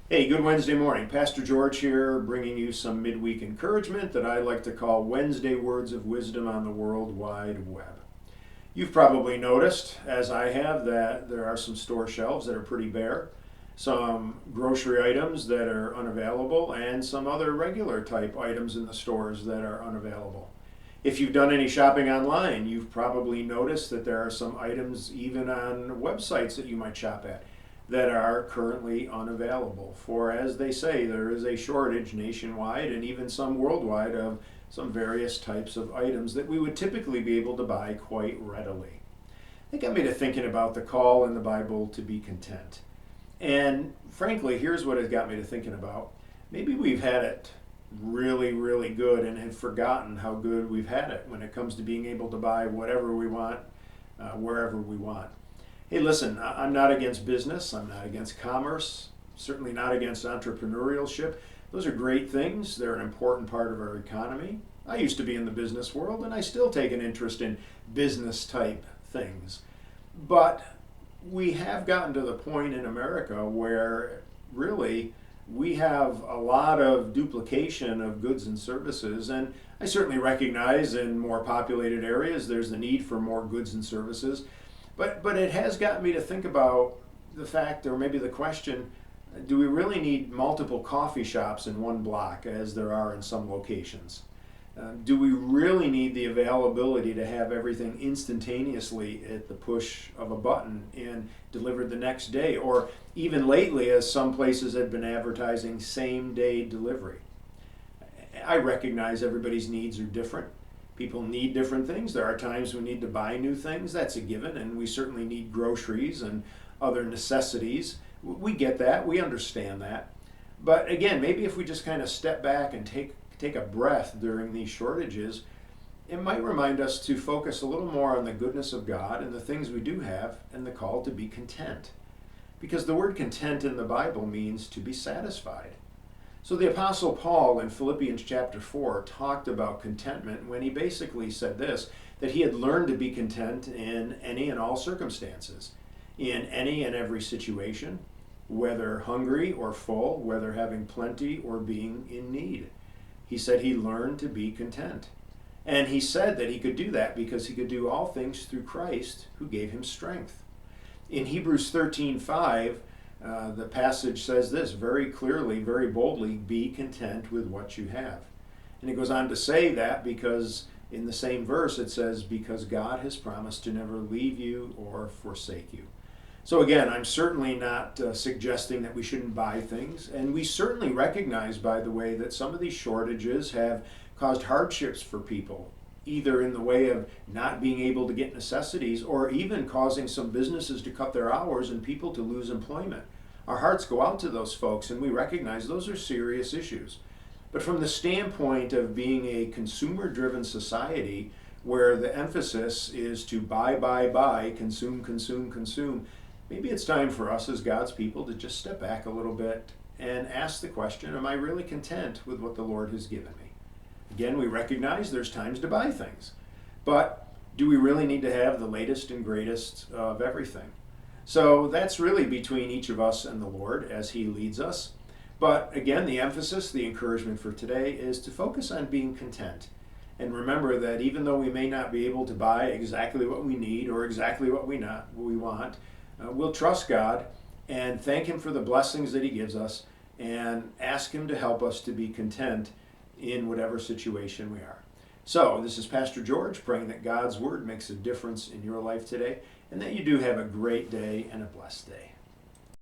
Hey, good Wednesday morning. Pastor George here, bringing you some midweek encouragement that I like to call Wednesday Words of Wisdom on the World Wide Web. You've probably noticed, as I have, that there are some store shelves that are pretty bare, some grocery items that are unavailable, and some other regular type items in the stores that are unavailable. If you've done any shopping online, you've probably noticed that there are some items even on websites that you might shop at that are currently unavailable. For as they say, there is a shortage nationwide and even some worldwide of some various types of items that we would typically be able to buy quite readily. It got me to thinking about the call in the Bible to be content. And frankly, here's what it got me to thinking about. Maybe we've had it really, really good and have forgotten how good we've had it when it comes to being able to buy whatever we want, wherever we want. Hey, listen, I'm not against business. I'm not against commerce. Certainly not against entrepreneurship. Those are great things. They're an important part of our economy. I used to be in the business world, and I still take an interest in business type things. But we have gotten to the point in America where really we have a lot of duplication of goods and services. And I certainly recognize in more populated areas there's the need for more goods and services. But it has got me to think about the fact, or maybe the question, do we really need multiple coffee shops in one block as there are in some locations? Do we really need the availability to have everything instantaneously at the push of a button and delivered the next day? Or even lately, as some places have been advertising, same day delivery. I recognize everybody's needs are different. People need different things. There are times we need to buy new things. That's a given. And we certainly need groceries and other necessities. We get that. We understand that. But again, maybe if we just kind of step back and take a breath during these shortages, it might remind us to focus a little more on the goodness of God and the things we do have and the call to be content. Because the word content in the Bible means to be satisfied. So the Apostle Paul in Philippians chapter 4 talked about contentment when he basically said this, that he had learned to be content in any and all circumstances, in any and every situation, whether hungry or full, whether having plenty or being in need. He said he learned to be content. And he said that he could do that because he could do all things through Christ who gave him strength. In Hebrews 13:5, the passage says this very clearly, very boldly, be content with what you have. And it goes on to say that because in the same verse it says, because God has promised to never leave you or forsake you. So again, I'm certainly not suggesting that we shouldn't buy things. And we certainly recognize, by the way, that some of these shortages have caused hardships for people, either in the way of not being able to get necessities or even causing some businesses to cut their hours and people to lose employment. Our hearts go out to those folks and we recognize those are serious issues. But from the standpoint of being a consumer-driven society where the emphasis is to buy, consume, consume, consume, maybe it's time for us as God's people to just step back a little bit and ask the question, am I really content with what the Lord has given me? Again, we recognize there's times to buy things, but do we really need to have the latest and greatest of everything? So that's really between each of us and the Lord as He leads us. But again, the emphasis, the encouragement for today is to focus on being content. And remember that even though we may not be able to buy exactly what we need or exactly what we want, we'll trust God and thank Him for the blessings that He gives us and ask Him to help us to be content in whatever situation we are. So, this is Pastor George praying that God's Word makes a difference in your life today and that you do have a great day and a blessed day.